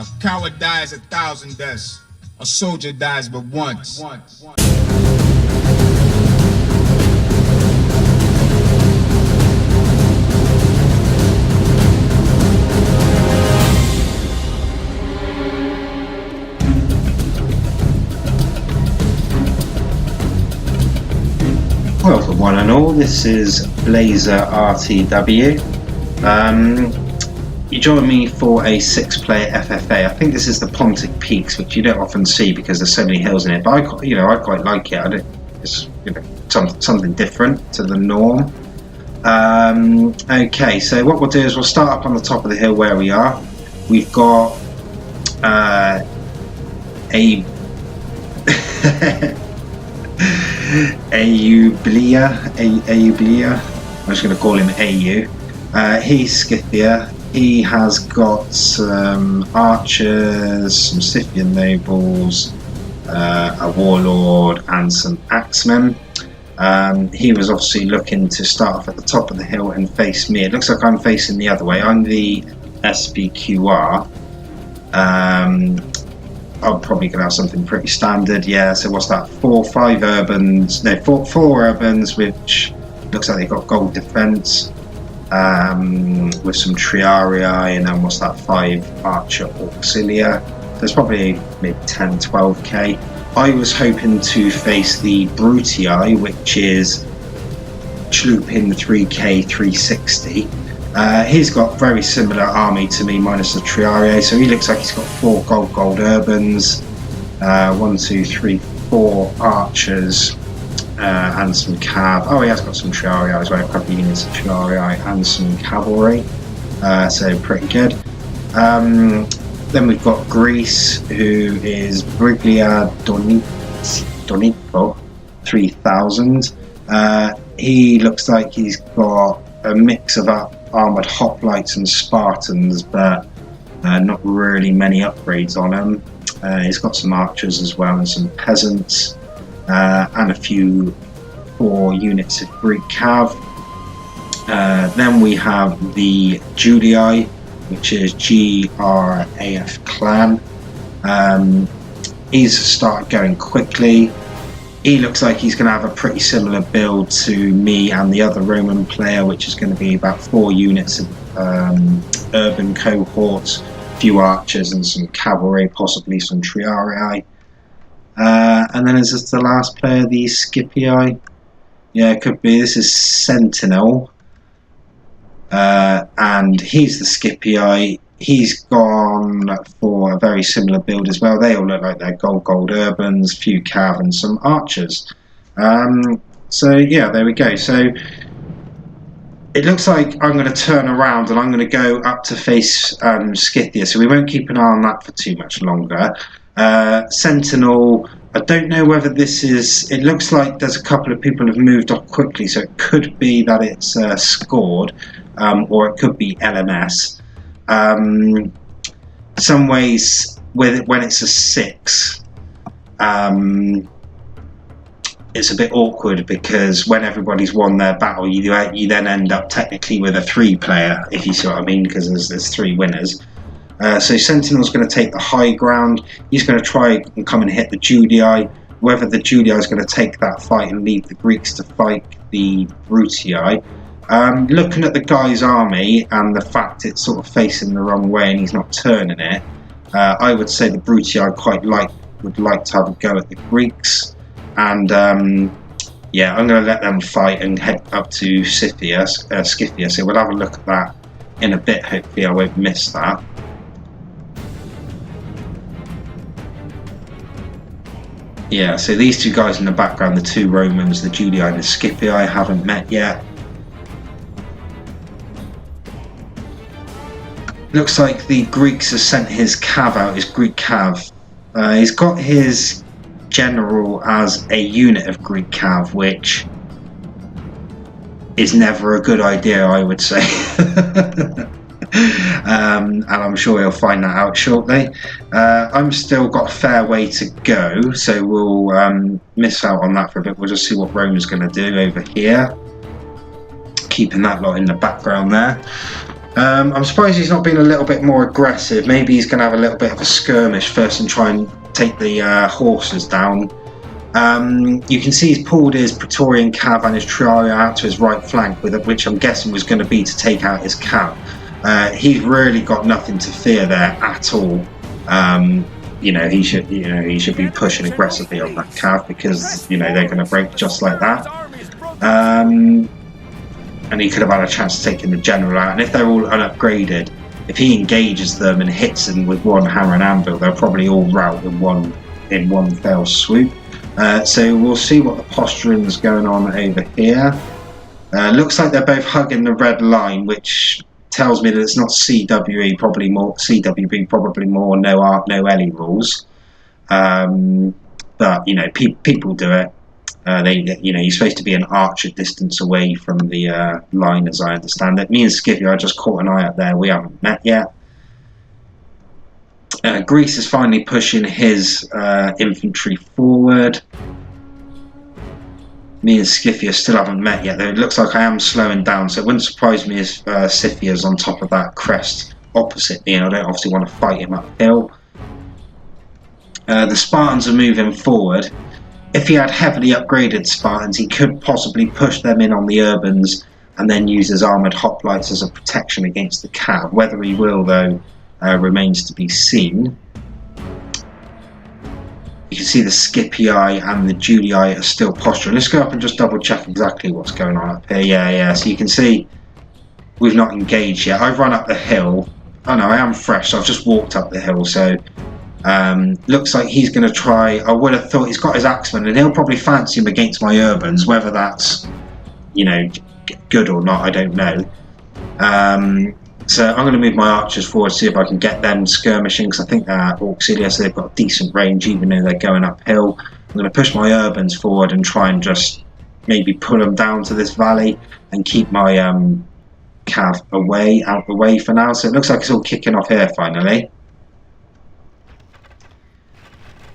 A coward dies 1,000 deaths. A soldier dies but once. Welcome one and all, this is Blaezer RTW. You join me for a 6-player FFA. I think this is the Pontic Peaks, which you don't often see because there's so many hills in it, but I quite like it. It's something different to the norm. Okay, so what we'll do is we'll start up on the top of the hill where we are. We've got Blaezer. I'm just going to call him AU. He's Scythia. He has got some archers, some Scythian nobles, a warlord, and some axemen. He was obviously looking to start off at the top of the hill and face me. It looks like I'm facing the other way. I'm the SBQR. I'm probably going to have something pretty standard. Yeah, so what's that? Four urbans, which looks like they've got gold defense. With some triarii, and then what's that, 5 archer auxilia. There's probably maybe 10, 12k. I was hoping to face the Brutii, which is Chloopin 3k 360. He's got very similar army to me minus the triarii, so he looks like he's got 4 gold urbans, 1, 2, 3, 4 archers, and some cav. Oh, he has got some triarii as well, a couple of units of triarii and some cavalry, so pretty good. Then we've got Greece, who is Briglia Donico 3000. He looks like he's got a mix of armoured hoplites and Spartans, but not really many upgrades on him. He's got some archers as well and some peasants. And a few 4 units of Greek cav. Then we have the Julii, which is GRAF clan. He's started going quickly. He looks like he's going to have a pretty similar build to me and the other Roman player, which is going to be about 4 units of urban cohorts, a few archers and some cavalry, possibly some triarii. And then is this the last player, the Scipii? Yeah, it could be. This is Sentinel. And he's the Scipii. He's gone for a very similar build as well. They all look like they're gold urbans, few cav and some archers. So yeah, there we go. So it looks like I'm going to turn around and I'm going to go up to face Scythia. So we won't keep an eye on that for too much longer. Sentinel, I don't know whether this is, it looks like there's a couple of people have moved off quickly, so it could be that it's scored, or it could be LMS. Some ways with it, when it's a 6, it's a bit awkward because when everybody's won their battle, you then end up technically with a 3-player, if you see what I mean, because there's 3 winners. So Sentinel's going to take the high ground. He's going to try and come and hit the Julii. Whether the Julii is going to take that fight and leave the Greeks to fight the Brutii. Looking at the guy's army and the fact it's sort of facing the wrong way and he's not turning it, I would say the Brutii would like to have a go at the Greeks. And yeah, I'm going to let them fight and head up to Scythia. So we'll have a look at that in a bit. Hopefully I won't miss that. Yeah, so these 2 guys in the background, the 2 Romans, the Julii and the Scipii, haven't met yet. Looks like the Greeks have sent his cav out, his Greek cav. He's got his general as a unit of Greek cav, which is never a good idea, I would say. And I'm sure he'll find that out shortly. I'm still got a fair way to go, so we'll miss out on that for a bit. We'll just see what Rome's going to do over here, keeping that lot in the background there. I'm surprised he's not been a little bit more aggressive. Maybe he's going to have a little bit of a skirmish first and try and take the horses down. You can see he's pulled his Praetorian cav and his trio out to his right flank, which I'm guessing was going to be to take out his cav. He's really got nothing to fear there at all. He should be pushing aggressively on that cav because they're going to break just like that. And he could have had a chance of taking the general out. And if they're all unupgraded, if he engages them and hits them with one hammer and anvil, they'll probably all rout in one fell swoop. So we'll see what the posturing's going on over here. Looks like they're both hugging the red line, which tells me that it's not CWE, probably more CWB, probably more no art, no Ellie rules. But people do it. You're supposed to be an archer distance away from the line, as I understand it. Me and Scipio, I just caught an eye up there. We haven't met yet. Greece is finally pushing his infantry forward. Me and Scipio still haven't met yet, though. It looks like I am slowing down, so it wouldn't surprise me if Scipio's on top of that crest opposite me, and I don't obviously want to fight him uphill. The Spartans are moving forward. If he had heavily upgraded Spartans, he could possibly push them in on the urbans and then use his armoured hoplites as a protection against the cav. Whether he will, though, remains to be seen. You can see the Scipii and the Julii are still posturing. Let's go up and just double check exactly what's going on up here. Yeah, so you can see we've not engaged yet. I've run up the hill. Oh no, I am fresh, so I've just walked up the hill, so looks like he's going to try. I would have thought he's got his axemen and he'll probably fancy him against my urbans. Whether that's good or not, I don't know. So I'm going to move my archers forward, see if I can get them skirmishing, because I think they're auxilia, so they've got a decent range even though they're going uphill. I'm going to push my urbans forward and try and just maybe pull them down to this valley and keep my cav out the way for now. So it looks like it's all kicking off here finally.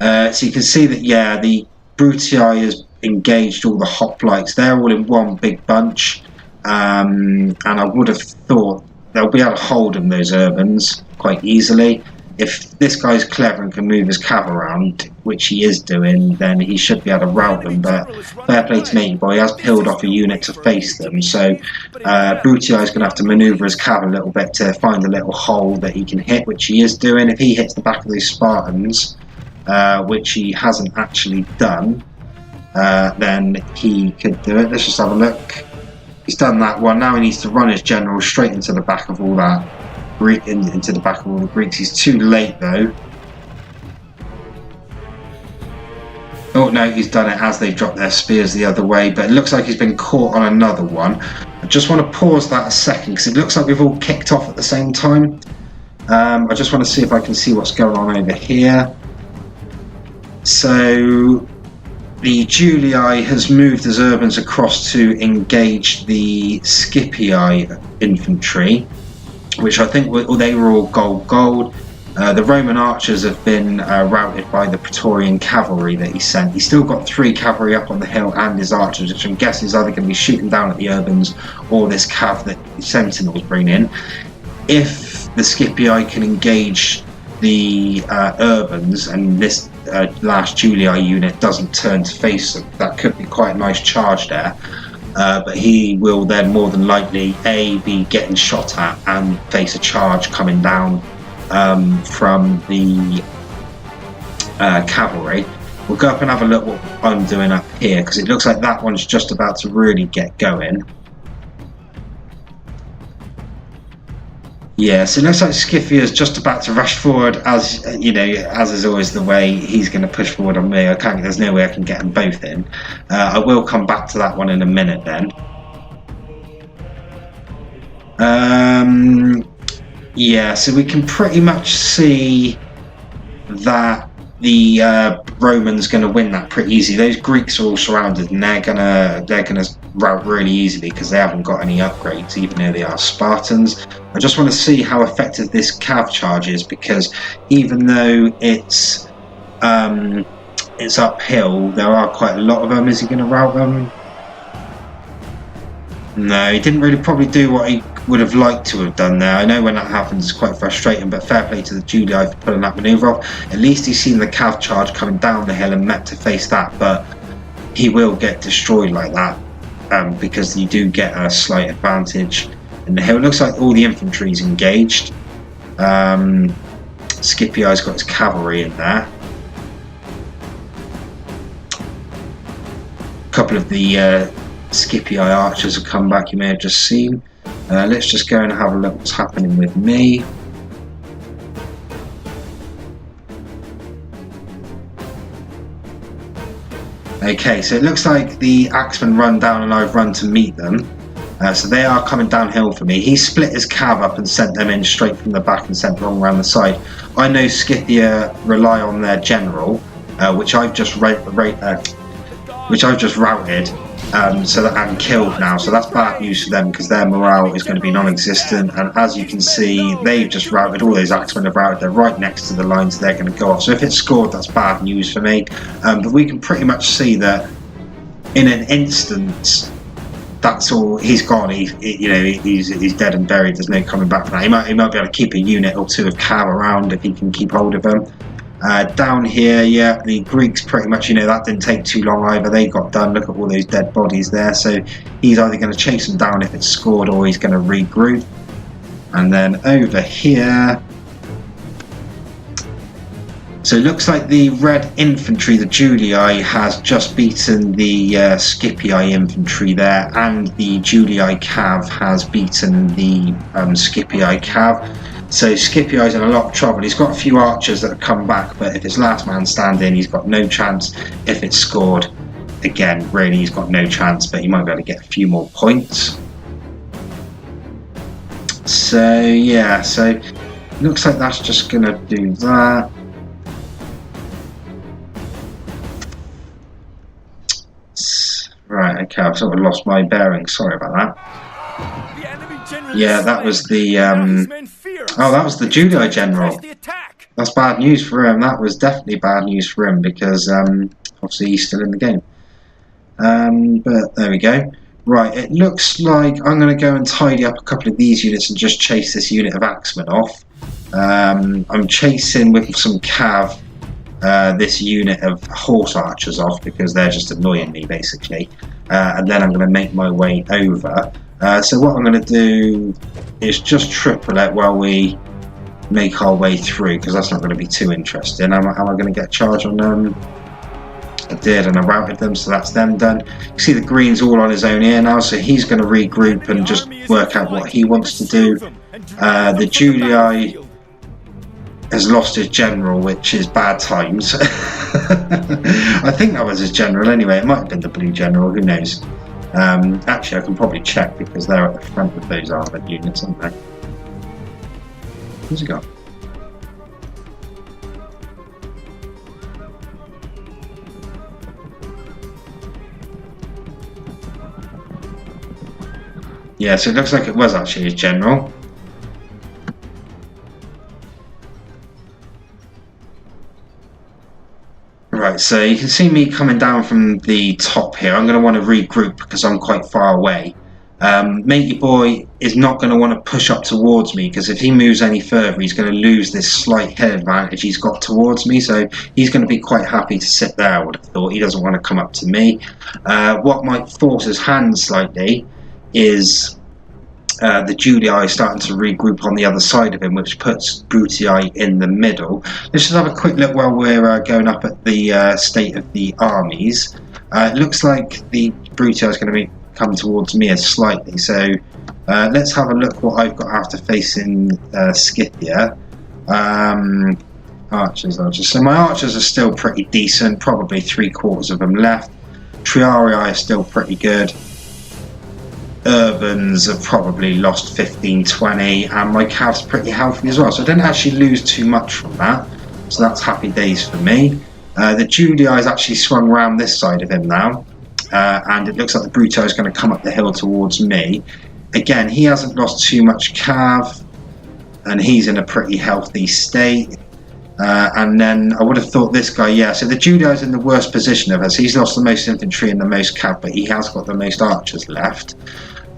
So you can see that, the Brutii has engaged all the hoplites. They're all in one big bunch, and I would have thought they'll be able to hold them, those urbans, quite easily. If this guy's clever and can move his cav around, which he is doing, then he should be able to rout them. But fair play to me, boy, he has peeled off a unit to face them. So Brutii is going to have to manoeuvre his cav a little bit to find a little hole that he can hit, which he is doing. If he hits the back of those Spartans, which he hasn't actually done, then he could do it. Let's just have a look. He's done that one. Now he needs to run his general straight into the back of all that, into the back of all the Greeks. He's too late though. Oh no, he's done it as they drop their spears the other way, but it looks like he's been caught on another one. I just want to pause that a second because it looks like we've all kicked off at the same time. I just want to see if I can see what's going on over here. So the Julii has moved his urbans across to engage the Scipii infantry, which I think they were all gold. The Roman archers have been routed by the Praetorian cavalry that he sent. He's still got 3 cavalry up on the hill and his archers, which I'm guessing is either going to be shooting down at the urbans or this cav that the sentinels bring in. If the Scipii can engage the urbans and this last Julii unit doesn't turn to face them, that could be quite a nice charge there. But he will then more than likely be getting shot at and face a charge coming down from the cavalry. We'll go up and have a look what I'm doing up here, because it looks like that one's just about to really get going. Yeah, so it looks like Scipio is just about to rush forward, as as is always the way. He's going to push forward on me. There's no way I can get them both in. I will come back to that one in a minute then. Yeah, so we can pretty much see that the Romans going to win that pretty easy. Those Greeks are all surrounded, and they're gonna rout really easily because they haven't got any upgrades, even though they are Spartans. I just want to see how effective this cav charge is, because even though it's uphill, there are quite a lot of them. Is he going to rout them? No, he didn't really probably do what he would have liked to have done there. I know when that happens it's quite frustrating, but fair play to the Julii for pulling that manoeuvre off. At least he's seen the cav charge coming down the hill and met to face that, but he will get destroyed like that because you do get a slight advantage in the hill. It looks like all the infantry's engaged. Scipio's got his cavalry in there. A couple of the Scipii archers have come back, you may have just seen. Let's just go and have a look what's happening with me. Okay, so it looks like the Axemen run down and I've run to meet them. So they are coming downhill for me. He split his cav up and sent them in straight from the back and sent them around the side. I know Scipia rely on their general, which I've just routed. So that I'm killed now, so that's bad news for them because their morale is going to be non-existent, and as you can see they've just routed, all those Axemen have routed, they're right next to the lines, they're going to go off. So if it's scored, that's bad news for me, but we can pretty much see that in an instant that's all, he's gone, he's dead and buried, there's no coming back from that. He might be able to keep a unit or two of cav around if he can keep hold of them. Down here, yeah, the Greeks pretty much, that didn't take too long either. They got done. Look at all those dead bodies there. So he's either going to chase them down if it's scored, or he's going to regroup. And then over here, so it looks like the red infantry, the Julii, has just beaten the Scipii infantry there, and the Julii cav has beaten the Scipii cav. So Scipio's in a lot of trouble. He's got a few archers that have come back, but if it's last man standing, he's got no chance. If it's scored, again, really, he's got no chance, but he might be able to get a few more points. So, yeah, so it looks like that's just going to do that. Right, okay, I've sort of lost my bearings. Sorry about that. Yeah, that was the that was the Julii general. That's bad news for him. That was definitely bad news for him because obviously he's still in the game. But there we go. Right, it looks like I'm going to go and tidy up a couple of these units and just chase this unit of Axemen off. I'm chasing with some cav this unit of horse archers off because they're just annoying me basically. And then I'm going to make my way over. So what I'm going to do is just triple it while we make our way through, because that's not going to be too interesting. Am I going to get a charge on them? I did, and I routed them, so that's them done. You see the green's all on his own here now, so he's going to regroup and just work out what he wants to do. The Julii has lost his general, which is bad times. I think that was his general anyway. It might have been the blue general, who knows. Actually, I can probably check because they're at the front of those armoured units, aren't they? Who's he got? Yeah, so it looks like it was actually his general. Right, so you can see me coming down from the top here. I'm going to want to regroup because I'm quite far away. Matey boy is not going to want to push up towards me because if he moves any further, he's going to lose this slight head advantage he's got towards me. So he's going to be quite happy to sit there, I would have thought. He doesn't want to come up to me. What might force his hand slightly is the Julii starting to regroup on the other side of him, which puts Brutii in the middle. Let's just have a quick look while we're going up at the state of the armies. It looks like the Brutii is going to come towards me slightly, so let's have a look what I've got after facing Scipia. Archers. So my archers are still pretty decent, probably 3/4 of them left. Triarii are still pretty good. Urbans have probably lost 15-20, and my cav's pretty healthy as well, so I didn't actually lose too much from that, so that's happy days for me. The Julii has actually swung around this side of him now, and it looks like the Brutii is going to come up the hill towards me. Again, he hasn't lost too much cav, and he's in a pretty healthy state. And then I would have thought this guy, yeah, so the Julii is in the worst position of us. He's lost the most infantry and the most cav, but he has got the most archers left.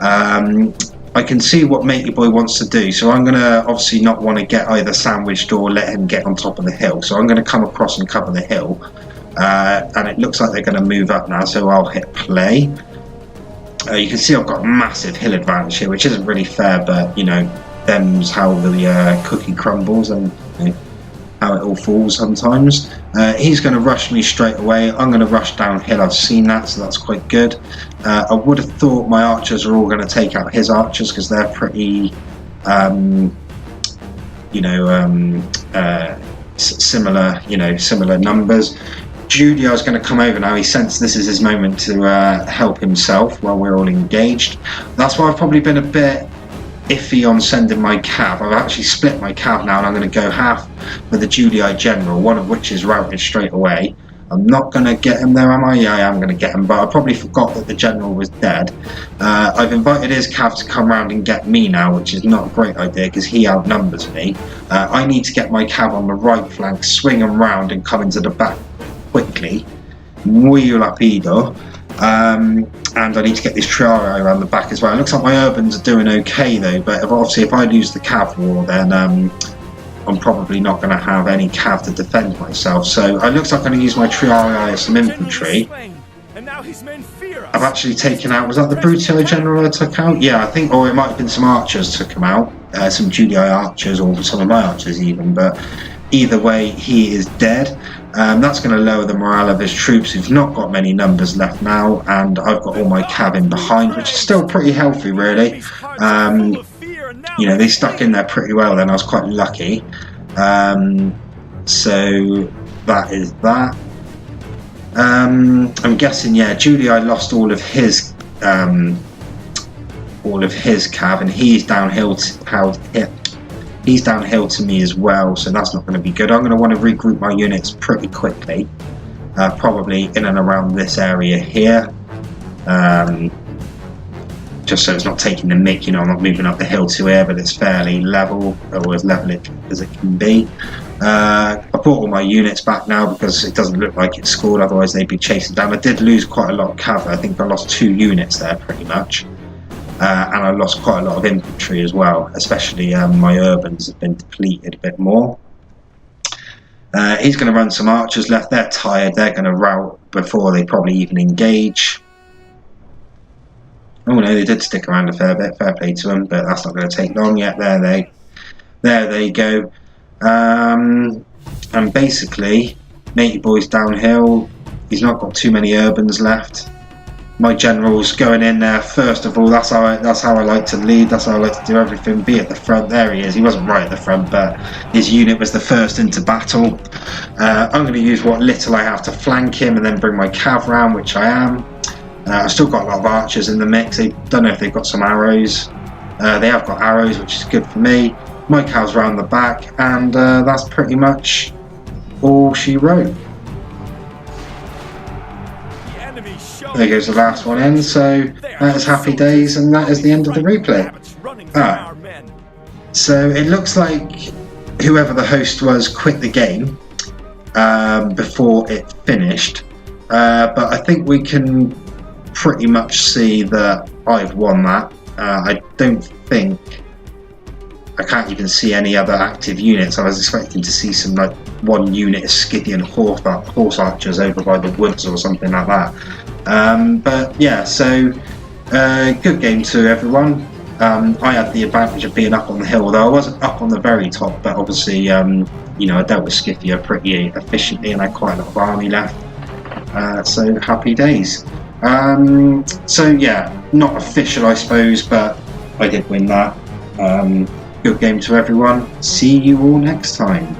I I can see what Matey Boy wants to do, so I'm going to obviously not want to get either sandwiched or let him get on top of the hill. So I'm going to come across and cover the hill, and it looks like they're going to move up now, so I'll hit play. You can see I've got a massive hill advantage here, which isn't really fair, but you know, them's how the cookie crumbles, and you know, how it all falls sometimes. He's going to rush me straight away. I'm going to rush downhill. I've seen that, so that's quite good. I would have thought my archers are all going to take out his archers because they're pretty, similar, similar numbers. Julio's going to come over now. He sensed this is his moment to help himself while we're all engaged. That's why I've probably been a bit iffy on sending my cav. I've actually split my cav now, and I'm going to go half with the Julii general, one of which is routed straight away. I'm not going to get him there, am I? Yeah, I am going to get him, but I probably forgot that the general was dead. I've invited his cav to come round and get me now, which is not a great idea because he outnumbers me. I need to get my cav on the right flank, swing him round and come into the back quickly. Muy rapido. And I need to get this Triaro around the back as well. It looks like my urbans are doing okay though, but if I lose the cav war, then I'm probably not going to have any cav to defend myself. So it looks like I'm going to use my Triaro as some infantry. I've actually taken out, was that the Brutio general I took out? Yeah, I think, or it might have been some archers took him out, some Julii archers, or some of my archers even, but either way, he is dead. That's going to lower the morale of his troops who've not got many numbers left now, and I've got all my cav in behind, which is still pretty healthy really. They stuck in there pretty well then. I was quite lucky. So that is that. I'm guessing, yeah, Julii lost all of his cav, and he's downhill to me as well, so that's not going to be good. I'm going to want to regroup my units pretty quickly, probably in and around this area here, just so it's not taking the mick. I'm not moving up the hill to here, but it's fairly level, or as level as it can be. I brought all my units back now because it doesn't look like it's scored, otherwise they'd be chasing down. I did lose quite a lot of cav. I think I lost 2 units there pretty much. And I lost quite a lot of infantry as well, especially my urbans have been depleted a bit more. He's going to run some archers left. They're tired. They're going to rout before they probably even engage. Oh no, they did stick around a fair bit. Fair play to them, but that's not going to take long yet. There they go. And basically, Matey Boy's downhill. He's not got too many urbans left. My general's going in there first of all. That's how I like to lead. That's how I like to do everything. Be at the front. There he is. He wasn't right at the front, but his unit was the first into battle. I'm going to use what little I have to flank him, and then bring my cav round, which I am. I've still got a lot of archers in the mix. I don't know if they've got some arrows. They have got arrows, which is good for me. My cav's round the back, and that's pretty much all she wrote. There goes the last one in, so that is happy days, and that is the end of the replay. So it looks like whoever the host was quit the game before it finished, but I think we can pretty much see that I've won that. I can't even see any other active units. I was expecting to see some like one unit of Scythian horse archers over by the woods or something like that. But yeah, so good game to everyone. I had the advantage of being up on the hill, although I wasn't up on the very top, but obviously I dealt with Scythia pretty efficiently and I had quite a lot of army left, so happy days. So yeah, not official I suppose, but I did win that. Good game to everyone. See you all next time.